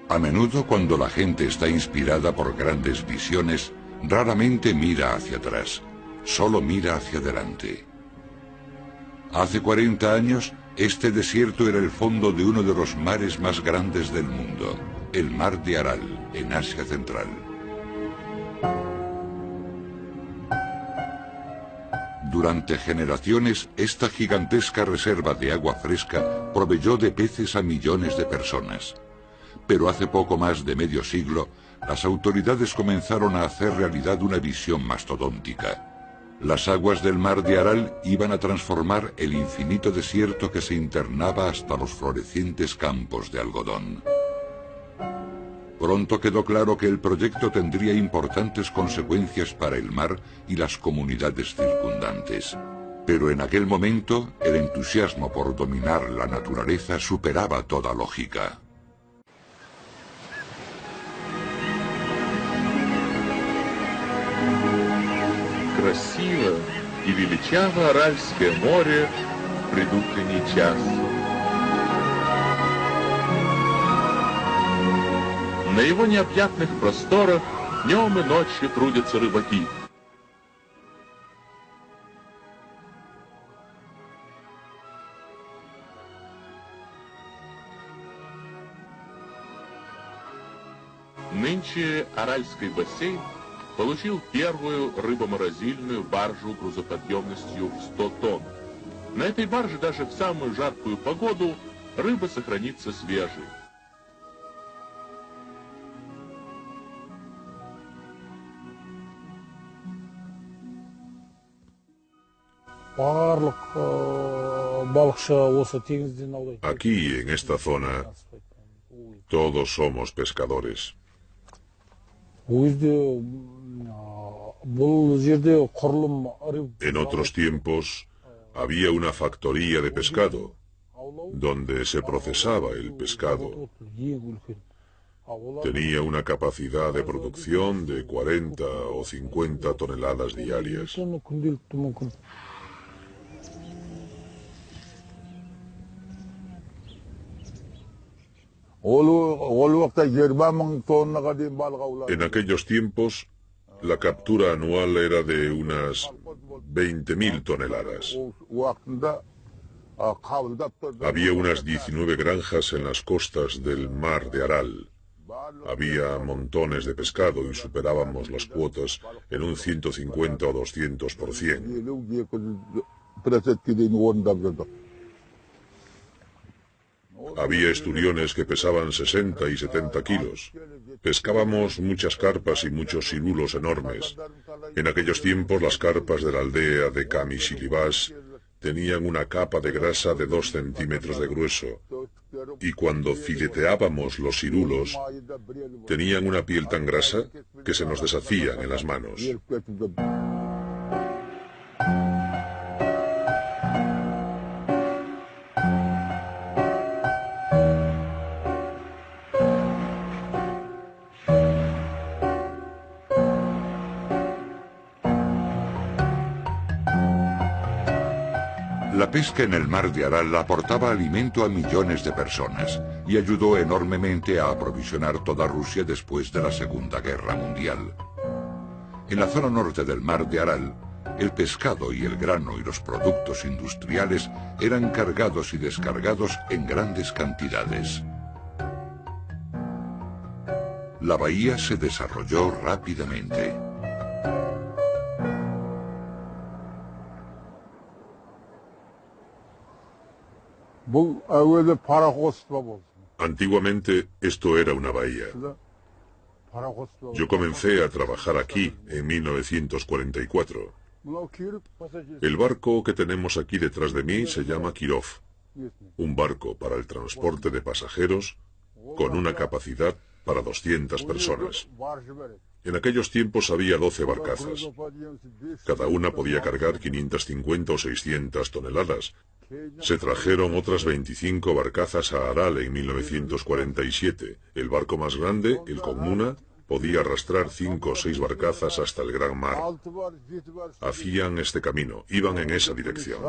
A menudo, cuando la gente está inspirada por grandes visiones, raramente mira hacia atrás, solo mira hacia adelante. Hace 40 años, este desierto era el fondo de uno de los mares más grandes del mundo, el Mar de Aral, en Asia Central. Durante generaciones, esta gigantesca reserva de agua fresca proveyó de peces a millones de personas. Pero hace poco más de medio siglo, las autoridades comenzaron a hacer realidad una visión mastodóntica. Las aguas del Mar de Aral iban a transformar el infinito desierto que se internaba hasta los florecientes campos de algodón. Pronto quedó claro que el proyecto tendría importantes consecuencias para el mar y las comunidades circundantes. Pero en aquel momento, el entusiasmo por dominar la naturaleza superaba toda lógica. Красиво и величаво Аральское море в предутренний час. На его необъятных просторах днем и ночью трудятся рыбаки. Нынче Аральский бассейн получил первую рыбоморозильную баржу грузоподъемностью в 100 тонн. На этой барже даже в самую жаркую погоду рыба сохранится свежей. Aquí, en esta zona, todos somos pescadores. En otros tiempos había una factoría de pescado, donde se procesaba el pescado. Tenía una capacidad de producción de 40 o 50 toneladas diarias. En aquellos tiempos, la captura anual era de unas 20.000 toneladas. Había unas 19 granjas en las costas del Mar de Aral. Había montones de pescado y superábamos las cuotas en un 150 o 200%. Había esturiones que pesaban 60 y 70 kilos. Pescábamos muchas carpas y muchos cirulos enormes. En aquellos tiempos las carpas de la aldea de Kamisilivas tenían una capa de grasa de 2 centímetros de grueso. Y cuando fileteábamos los cirulos, tenían una piel tan grasa que se nos deshacían en las manos. La pesca en el Mar de Aral aportaba alimento a millones de personas y ayudó enormemente a aprovisionar toda Rusia después de la Segunda Guerra Mundial. En la zona norte del Mar de Aral, el pescado y el grano y los productos industriales eran cargados y descargados en grandes cantidades. La bahía se desarrolló rápidamente. Antiguamente esto era una bahía. Yo comencé a trabajar aquí en 1944. El barco que tenemos aquí detrás de mí se llama Kirov, un barco para el transporte de pasajeros con una capacidad para 200 personas. En aquellos tiempos había 12 barcazas. Cada una podía cargar 550 o 600 toneladas. Se trajeron otras 25 barcazas a Aral en 1947. El barco más grande, el Komuna, podía arrastrar 5 o 6 barcazas hasta el gran mar. Hacían este camino, iban en esa dirección.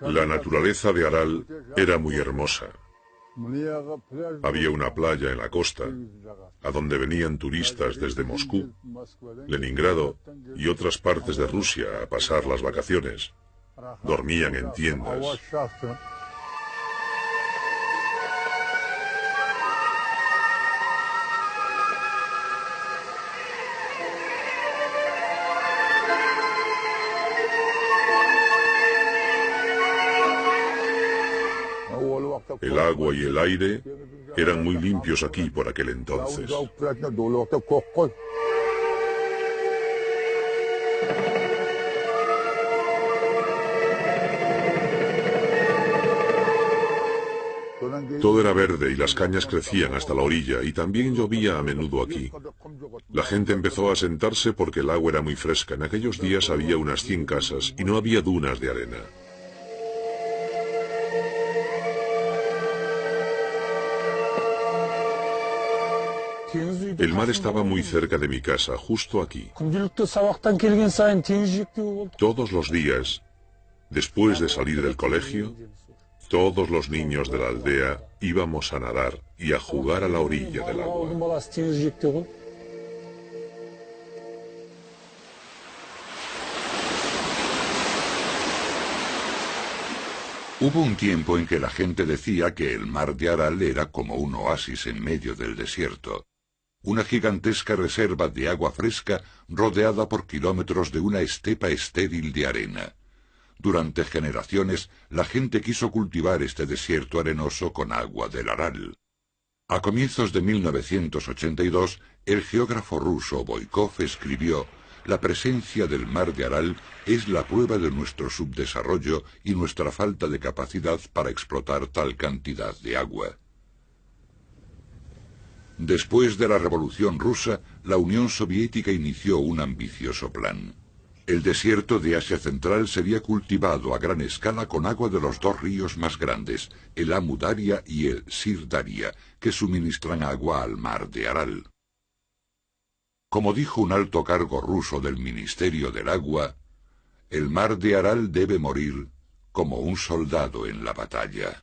La naturaleza de Aral era muy hermosa. Había una playa en la costa, a donde venían turistas desde Moscú, Leningrado y otras partes de Rusia a pasar las vacaciones. Dormían en tiendas. El agua y el aire eran muy limpios aquí por aquel entonces. Todo era verde y las cañas crecían hasta la orilla, y también llovía a menudo aquí. La gente empezó a sentarse porque el agua era muy fresca. En aquellos días había unas 100 casas y no había dunas de arena. El mar estaba muy cerca de mi casa, justo aquí. Todos los días, después de salir del colegio, todos los niños de la aldea íbamos a nadar y a jugar a la orilla del agua. Hubo un tiempo en que la gente decía que el mar de Aral era como un oasis en medio del desierto. Una gigantesca reserva de agua fresca rodeada por kilómetros de una estepa estéril de arena. Durante generaciones, la gente quiso cultivar este desierto arenoso con agua del Aral. A comienzos de 1982, el geógrafo ruso Boykov escribió: «La presencia del mar de Aral es la prueba de nuestro subdesarrollo y nuestra falta de capacidad para explotar tal cantidad de agua». Después de la Revolución Rusa, la Unión Soviética inició un ambicioso plan. El desierto de Asia Central sería cultivado a gran escala con agua de los dos ríos más grandes, el Amu Daria y el Sir Daria, que suministran agua al mar de Aral. Como dijo un alto cargo ruso del Ministerio del Agua, el mar de Aral debe morir como un soldado en la batalla.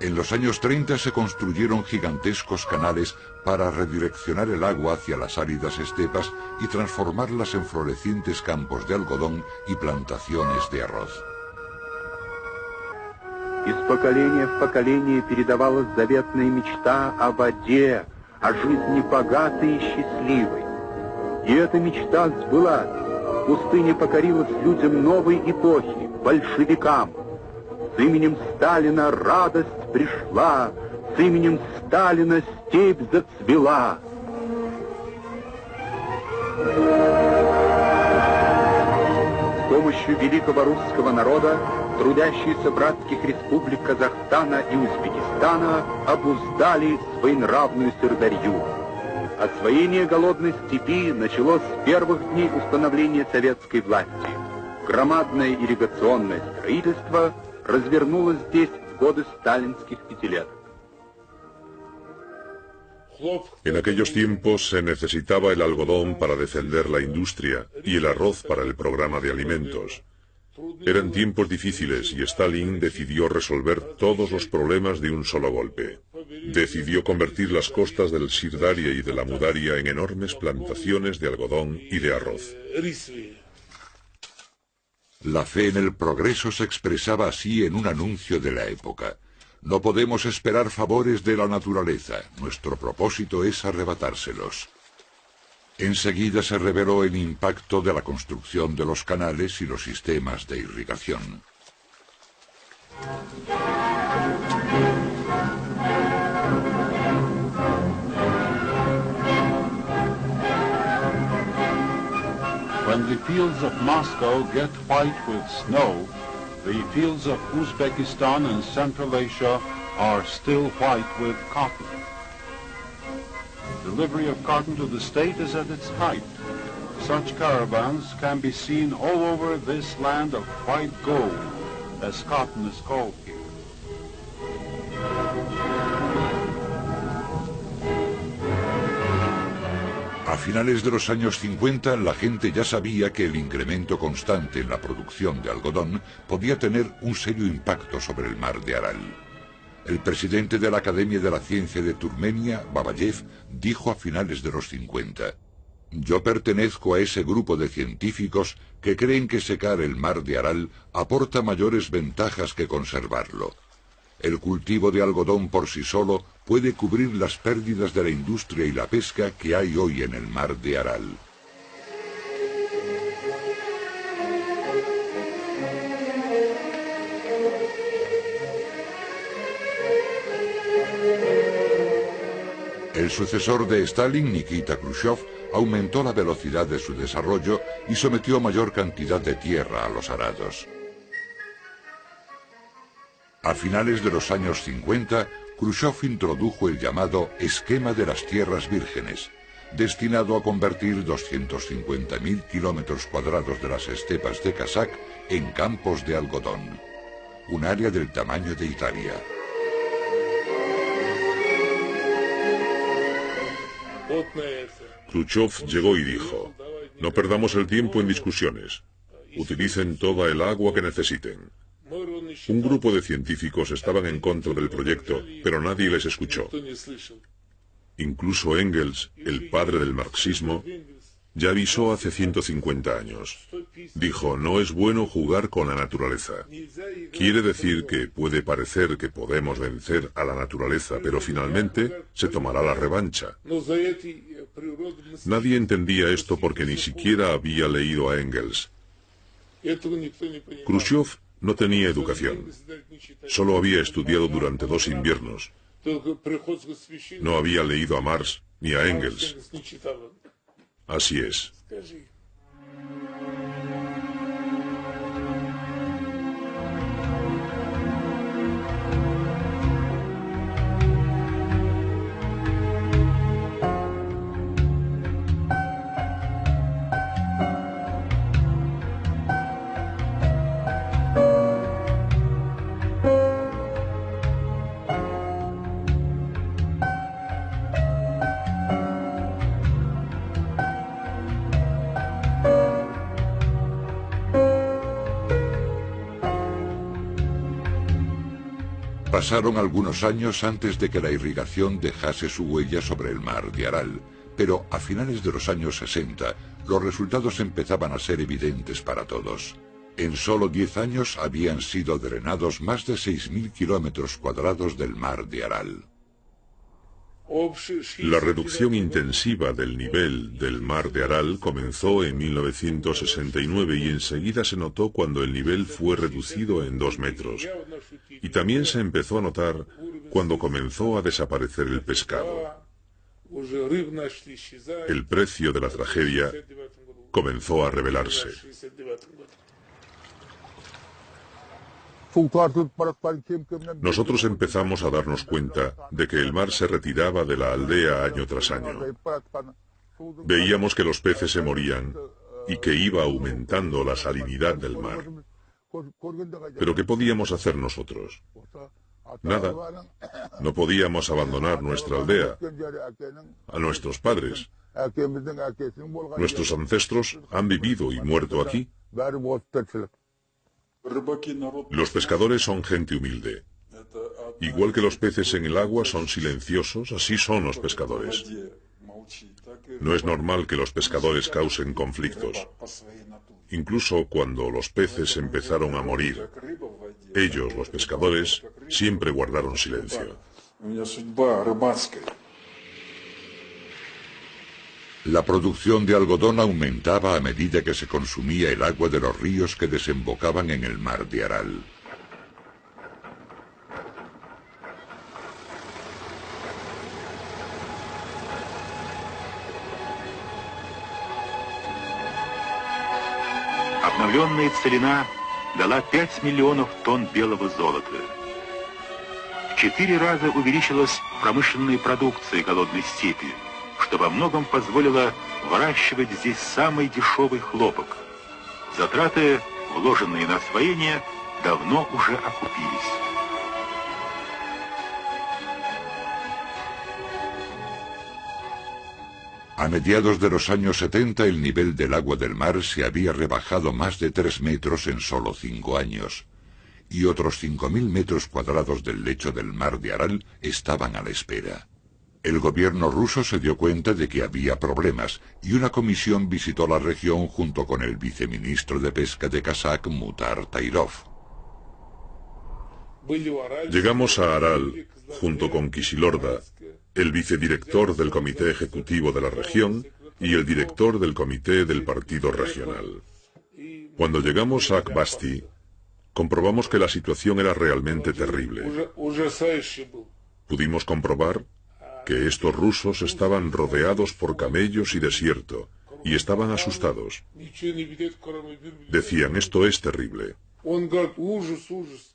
En los años 30 se construyeron gigantescos canales para redireccionar el agua hacia las áridas estepas y transformarlas en florecientes campos de algodón y plantaciones de arroz. Из поколения в поколение передавалась заветная мечта о воде, о жизни богатой и счастливой. И эта мечта сбылась. Пустыня покорилась людям новой эпохи, большевикам. С именем Сталина радость пришла, с именем Сталина степь зацвела. С помощью великого русского народа трудящиеся братских республик Казахстана и Узбекистана обуздали своенравную Сырдарью. Освоение голодной степи началось с первых дней установления советской власти. Громадное ирригационное строительство развернулось здесь в годы сталинских пятилеток. En aquellos tiempos se necesitaba el algodón para defender la industria y el arroz para el programa de alimentos. Eran tiempos difíciles y Stalin decidió resolver todos los problemas de un solo golpe. Decidió convertir las costas del Sir Daria y de la Amu Daria en enormes plantaciones de algodón y de arroz. La fe en el progreso se expresaba así en un anuncio de la época. No podemos esperar favores de la naturaleza. Nuestro propósito es arrebatárselos. Enseguida se reveló el impacto de la construcción de los canales y los sistemas de irrigación. When the fields of Moscow get white with snow, the fields of Uzbekistan and Central Asia are still white with cotton. Delivery of cotton to the state is at its height. Such caravans can be seen all over this land of white gold, as cotton is called here. A finales de los años 50, la gente ya sabía que el incremento constante en la producción de algodón podía tener un serio impacto sobre el mar de Aral. El presidente de la Academia de la Ciencia de Turmenia, Babayev, dijo a finales de los 50: «Yo pertenezco a ese grupo de científicos que creen que secar el mar de Aral aporta mayores ventajas que conservarlo. El cultivo de algodón por sí solo puede cubrir las pérdidas de la industria y la pesca que hay hoy en el mar de Aral». El sucesor de Stalin, Nikita Khrushchev, aumentó la velocidad de su desarrollo y sometió mayor cantidad de tierra a los arados. A finales de los años 50, Khrushchev introdujo el llamado Esquema de las Tierras Vírgenes, destinado a convertir 250.000 kilómetros cuadrados de las estepas de Kazakh en campos de algodón, un área del tamaño de Italia. Khrushchev llegó y dijo: «No perdamos el tiempo en discusiones. Utilicen toda el agua que necesiten». Un grupo de científicos estaban en contra del proyecto, pero nadie les escuchó. Incluso Engels, el padre del marxismo, ya avisó hace 150 años. Dijo: «No es bueno jugar con la naturaleza». Quiere decir que puede parecer que podemos vencer a la naturaleza, pero finalmente se tomará la revancha. Nadie entendía esto porque ni siquiera había leído a Engels. Khrushchev no tenía educación. Solo había estudiado durante 2 inviernos. No había leído a Marx ni a Engels. Así es. Pasaron algunos años antes de que la irrigación dejase su huella sobre el mar de Aral, pero a finales de los años 60 los resultados empezaban a ser evidentes para todos. En solo 10 años habían sido drenados más de 6.000 kilómetros cuadrados del mar de Aral. La reducción intensiva del nivel del mar de Aral comenzó en 1969 y enseguida se notó cuando el nivel fue reducido en 2 metros. Y también se empezó a notar cuando comenzó a desaparecer el pescado. El precio de la tragedia comenzó a revelarse. Nosotros empezamos a darnos cuenta de que el mar se retiraba de la aldea año tras año. Veíamos que los peces se morían y que iba aumentando la salinidad del mar. ¿Pero qué podíamos hacer nosotros? Nada. No podíamos abandonar nuestra aldea, a nuestros padres. Nuestros ancestros han vivido y muerto aquí. Los pescadores son gente humilde. Igual que los peces en el agua son silenciosos, así son los pescadores. No es normal que los pescadores causen conflictos. Incluso cuando los peces empezaron a morir, ellos, los pescadores, siempre guardaron silencio. La producción de algodón aumentaba a medida que se consumía el agua de los ríos que desembocaban en el mar de Aral. Обновленная целина дала 5 миллионов тонн белого золота. В 4 раза увеличилась промышленная продукция голодной степи, что во многом позволило выращивать здесь самый дешевый хлопок. Затраты, вложенные на освоение, давно уже окупились. A mediados de los años 70 el nivel del agua del mar se había rebajado más de 3 metros en solo 5 años, y otros 5.000 metros cuadrados del lecho del mar de Aral estaban a la espera. El gobierno ruso se dio cuenta de que había problemas, y una comisión visitó la región junto con el viceministro de Pesca de Kazaj, Mutar Tairov. Llegamos a Aral junto con Kishilorda, el vicedirector del comité ejecutivo de la región y el director del comité del partido regional. Cuando llegamos a Akbasti, comprobamos que la situación era realmente terrible. Pudimos comprobar que estos rusos estaban rodeados por camellos y desierto, y estaban asustados. Decían, esto es terrible.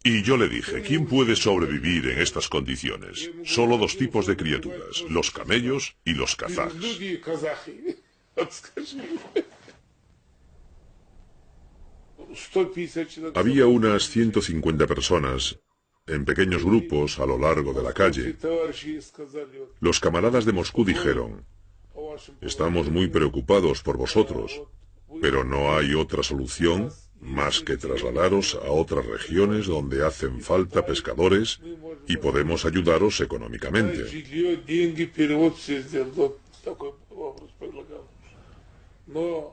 Y yo le dije, ¿quién puede sobrevivir en estas condiciones? Solo 2 tipos de criaturas, los camellos y los kazajes. Había unas 150 personas, en pequeños grupos a lo largo de la calle. Los camaradas de Moscú dijeron, estamos muy preocupados por vosotros, pero no hay otra solución más que trasladaros a otras regiones donde hacen falta pescadores y podemos ayudaros económicamente.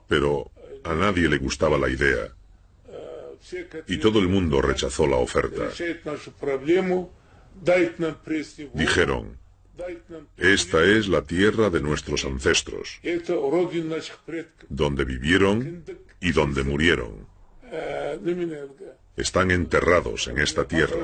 Pero a nadie le gustaba la idea y todo el mundo rechazó la oferta. Dijeron, esta es la tierra de nuestros ancestros, donde vivieron y donde murieron. Están enterrados en esta tierra.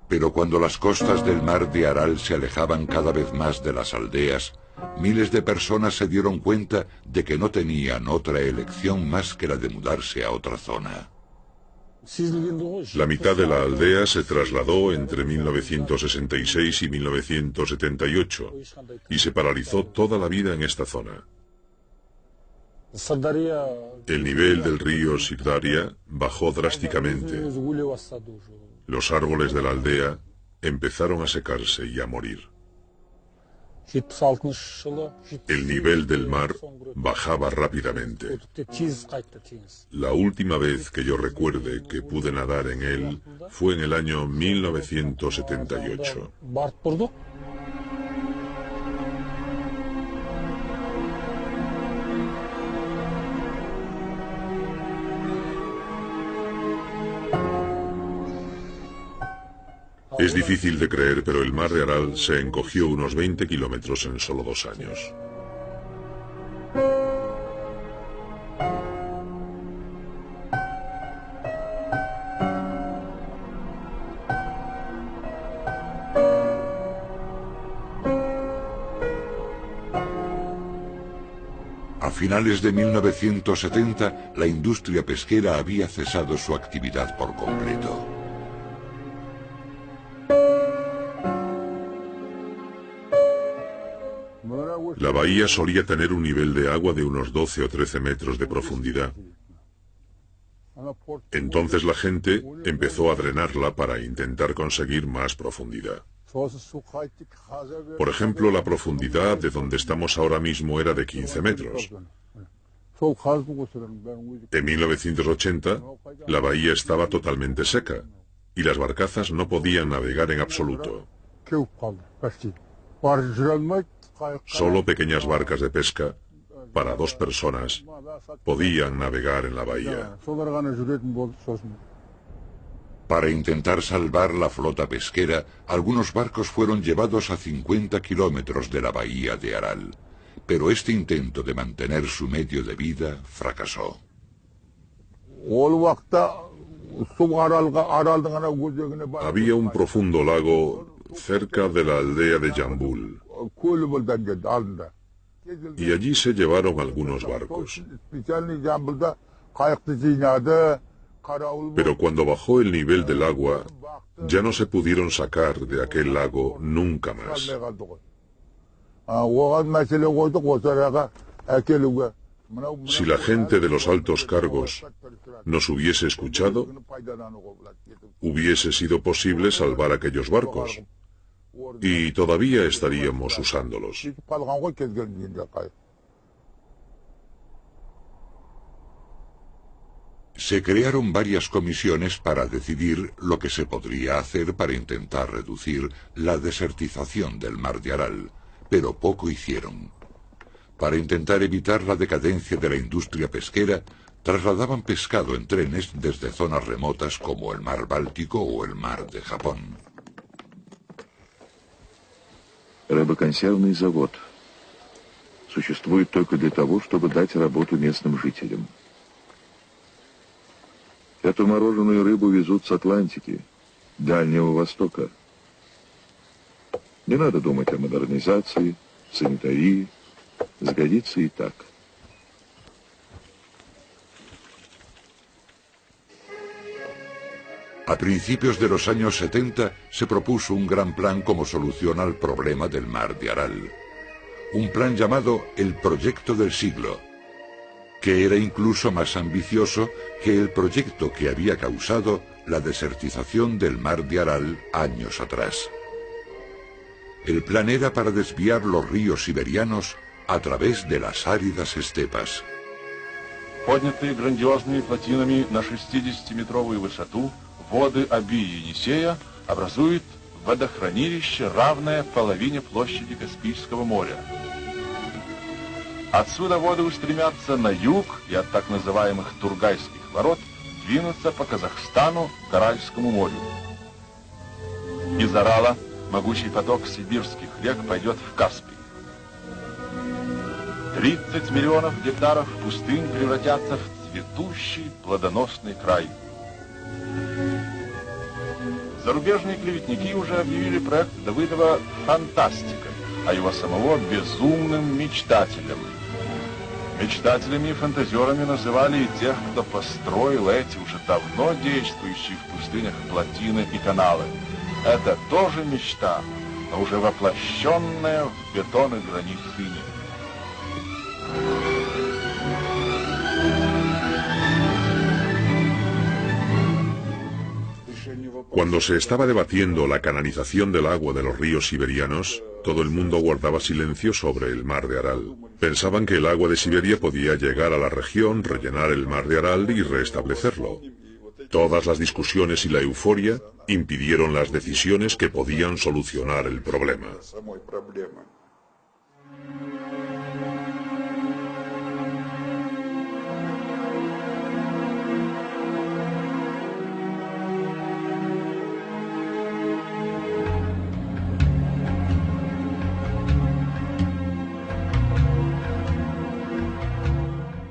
Pero cuando las costas del mar de Aral se alejaban cada vez más de las aldeas, miles de personas se dieron cuenta de que no tenían otra elección más que la de mudarse a otra zona. La mitad de la aldea se trasladó entre 1966 y 1978 y se paralizó toda la vida en esta zona. El nivel del río Sirdaria bajó drásticamente. Los árboles de la aldea empezaron a secarse y a morir. El nivel del mar bajaba rápidamente. La última vez que yo recuerde que pude nadar en él fue en el año 1978. Es difícil de creer, pero el mar de Aral se encogió unos 20 kilómetros en solo 2 años. A finales de 1970, la industria pesquera había cesado su actividad por completo. La bahía solía tener un nivel de agua de unos 12 o 13 metros de profundidad. Entonces la gente empezó a drenarla para intentar conseguir más profundidad. Por ejemplo, la profundidad de donde estamos ahora mismo era de 15 metros. En 1980, la bahía estaba totalmente seca y las barcazas no podían navegar en absoluto. Solo pequeñas barcas de pesca, para 2 personas, podían navegar en la bahía. Para intentar salvar la flota pesquera, algunos barcos fueron llevados a 50 kilómetros de la bahía de Aral, pero este intento de mantener su medio de vida fracasó. Había un profundo lago cerca de la aldea de Jambul, y allí se llevaron algunos barcos. Pero cuando bajó el nivel del agua, ya no se pudieron sacar de aquel lago nunca más. Si la gente de los altos cargos nos hubiese escuchado, hubiese sido posible salvar aquellos barcos, y todavía estaríamos usándolos. Se crearon varias comisiones para decidir lo que se podría hacer para intentar reducir la desertización del mar de Aral, pero poco hicieron. Para intentar evitar la decadencia de la industria pesquera, trasladaban pescado en trenes desde zonas remotas como el mar Báltico o el mar de Japón. Рыбоконсервный завод существует только для того, чтобы дать работу местным жителям. Эту мороженую рыбу везут с Атлантики, Дальнего Востока. Не надо думать о модернизации, санитарии. Сгодится и так. A principios de los años 70 se propuso un gran plan como solución al problema del mar de Aral. Un plan llamado el Proyecto del Siglo, que era incluso más ambicioso que el proyecto que había causado la desertización del mar de Aral años atrás. El plan era para desviar los ríos siberianos a través de las áridas estepas. Поднятые грандиозными плотинами на 60-метровую высоту, воды Оби и Енисея образуют водохранилище, равное половине площади Каспийского моря. Отсюда воды устремятся на юг и от так называемых Тургайских ворот двинутся по Казахстану к Аральскому морю. Из Арала могучий поток сибирских рек пойдет в Каспий. 30 миллионов гектаров пустынь превратятся в цветущий, плодоносный край. Зарубежные клеветники уже объявили проект Давыдова фантастикой, а его самого безумным мечтателем. Мечтателями и фантазерами называли и тех, кто построил эти уже давно действующие в пустынях плотины и каналы. Это тоже мечта, но уже воплощенная в бетон и гранит ныне. Cuando se estaba debatiendo la canalización del agua de los ríos siberianos, todo el mundo guardaba silencio sobre el mar de Aral. Pensaban que el agua de Siberia podía llegar a la región, rellenar el mar de Aral y restablecerlo. Todas las discusiones y la euforia impidieron las decisiones que podían solucionar el problema.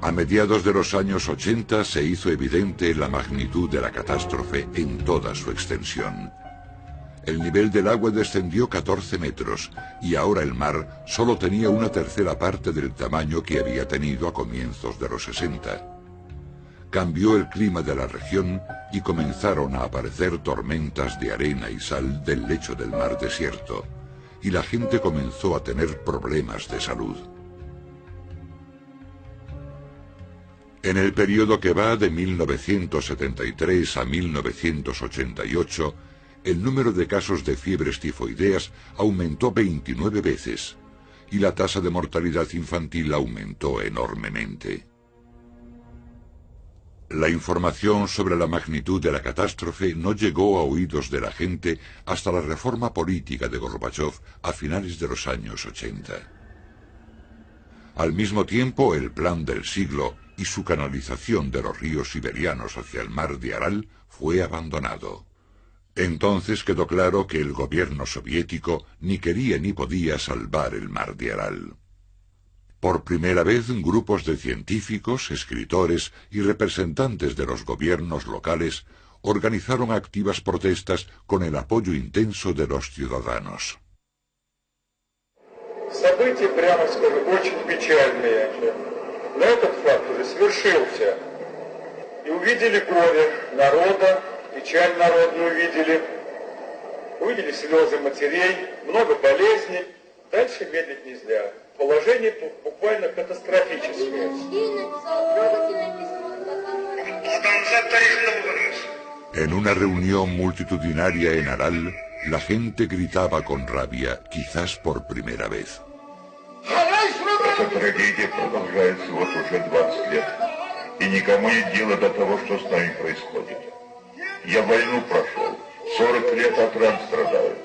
A mediados de los años 80 se hizo evidente la magnitud de la catástrofe en toda su extensión. El nivel del agua descendió 14 metros y ahora el mar solo tenía una tercera parte del tamaño que había tenido a comienzos de los 60. Cambió el clima de la región y comenzaron a aparecer tormentas de arena y sal del lecho del mar desierto, y la gente comenzó a tener problemas de salud. En el periodo que va de 1973 a 1988, el número de casos de fiebres tifoideas aumentó 29 veces, y la tasa de mortalidad infantil aumentó enormemente. La información sobre la magnitud de la catástrofe no llegó a oídos de la gente hasta la reforma política de Gorbachov a finales de los años 80. Al mismo tiempo, el plan del siglo y su canalización de los ríos siberianos hacia el mar de Aral fue abandonado. Entonces quedó claro que el gobierno soviético ni quería ni podía salvar el mar de Aral. Por primera vez, grupos de científicos, escritores y representantes de los gobiernos locales organizaron activas protestas con el apoyo intenso de los ciudadanos. События, прямо скажем, очень печальные. Но этот факт уже свершился. И увидели горе народа, печаль народную увидели. Увидели слезы матерей, много болезней. Дальше медлить нельзя. Положение буквально катастрофическое. En una reunión multitudinaria en Aral, la gente gritaba con rabia, quizás por primera vez. Эта трагедия продолжается вот уже 20 лет. И никому нет дела до того, что с нами происходит. Я войну прошел, 40 лет от ран страдаю.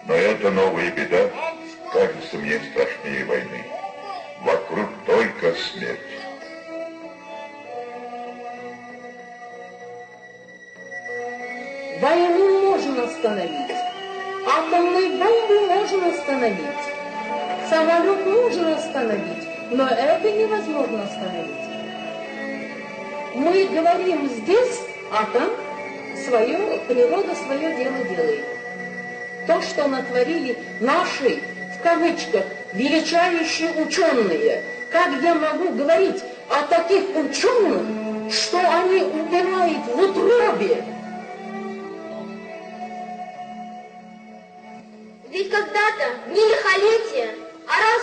Но эта новая беда кажется мне страшнее войны. Вокруг только смерть. Войну можно остановить. Атомную бомбу можно остановить. Самолет можно остановить. Но это невозможно остановить. Мы говорим здесь, а там природа свое дело делает. То, что натворили наши, в кавычках, величайшие ученые. Как я могу говорить о таких ученых, что они умирают в утробе? Ведь когда-то, в лихолетие, Арал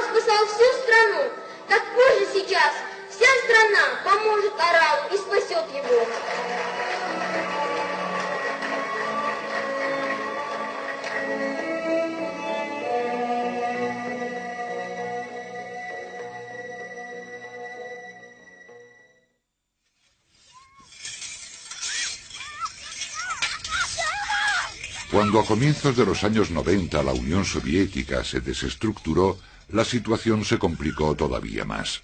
спасал всю страну. Так позже сейчас вся страна поможет Аралу и спасет его. Cuando a comienzos de los años 90 la Unión Soviética se desestructuró, la situación se complicó todavía más.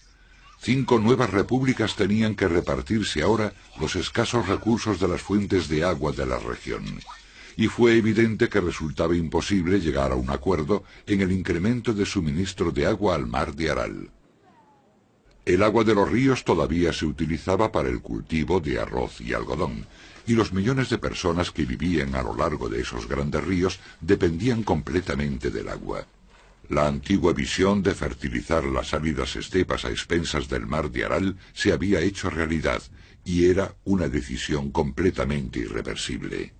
5 nuevas repúblicas tenían que repartirse ahora los escasos recursos de las fuentes de agua de la región. Y fue evidente que resultaba imposible llegar a un acuerdo en el incremento de suministro de agua al mar de Aral. El agua de los ríos todavía se utilizaba para el cultivo de arroz y algodón, y los millones de personas que vivían a lo largo de esos grandes ríos dependían completamente del agua. La antigua visión de fertilizar las áridas estepas a expensas del mar de Aral se había hecho realidad, y era una decisión completamente irreversible.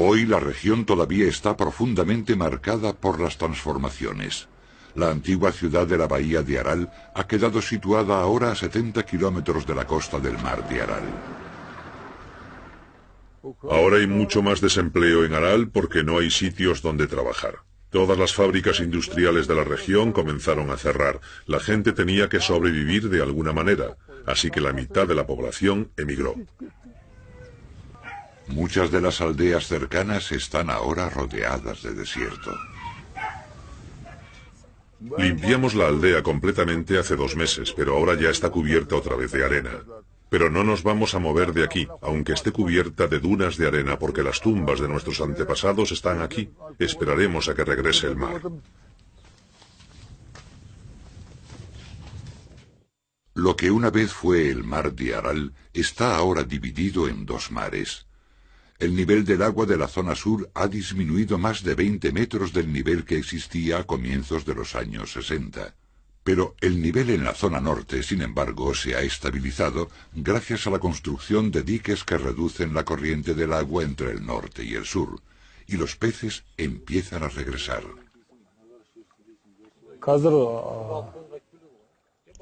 Hoy la región todavía está profundamente marcada por las transformaciones. La antigua ciudad de la bahía de Aral ha quedado situada ahora a 70 kilómetros de la costa del mar de Aral. Ahora hay mucho más desempleo en Aral porque no hay sitios donde trabajar. Todas las fábricas industriales de la región comenzaron a cerrar. La gente tenía que sobrevivir de alguna manera, así que la mitad de la población emigró. Muchas de las aldeas cercanas están ahora rodeadas de desierto. Limpiamos la aldea completamente hace 2 meses, pero ahora ya está cubierta otra vez de arena. Pero no nos vamos a mover de aquí, aunque esté cubierta de dunas de arena, porque las tumbas de nuestros antepasados están aquí. Esperaremos a que regrese el mar. Lo que una vez fue el mar de Aral está ahora dividido en 2 mares. El nivel del agua de la zona sur ha disminuido más de 20 metros del nivel que existía a comienzos de los años 60. Pero el nivel en la zona norte, sin embargo, se ha estabilizado gracias a la construcción de diques que reducen la corriente del agua entre el norte y el sur, y los peces empiezan a regresar.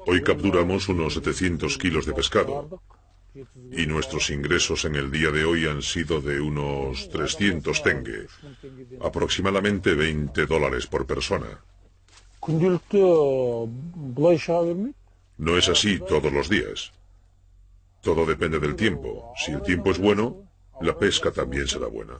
Hoy capturamos unos 700 kilos de pescado. Y nuestros ingresos en el día de hoy han sido de unos 300 tenge, aproximadamente $20 por persona. No es así todos los días. Todo depende del tiempo. Si el tiempo es bueno, la pesca también será buena.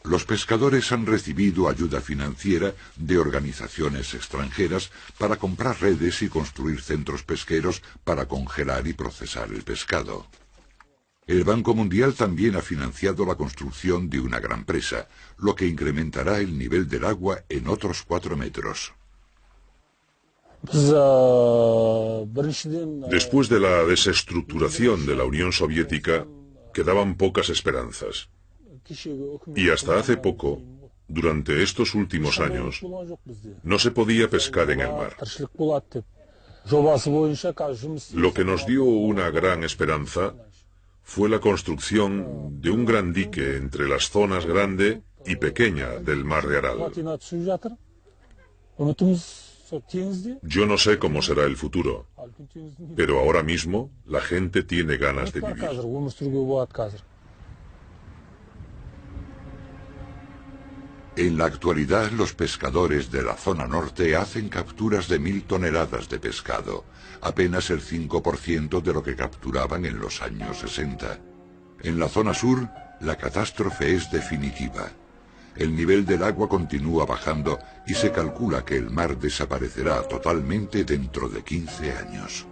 Los pescadores han recibido ayuda financiera de organizaciones extranjeras para comprar redes y construir centros pesqueros para congelar y procesar el pescado. El Banco Mundial también ha financiado la construcción de una gran presa, lo que incrementará el nivel del agua en otros 4 metros. Después de la desestructuración de la Unión Soviética, quedaban pocas esperanzas. Y hasta hace poco, Durante estos últimos años no se podía pescar en el mar. Lo que nos dio una gran esperanza fue la construcción de un gran dique entre las zonas grande y pequeña del mar de Aral. Yo no sé cómo será el futuro, pero ahora mismo la gente tiene ganas de vivir. En la actualidad, los pescadores de la zona norte hacen capturas de 1000 toneladas de pescado, apenas el 5% de lo que capturaban en los años 60. En la zona sur, la catástrofe es definitiva. El nivel del agua continúa bajando y se calcula que el mar desaparecerá totalmente dentro de 15 años.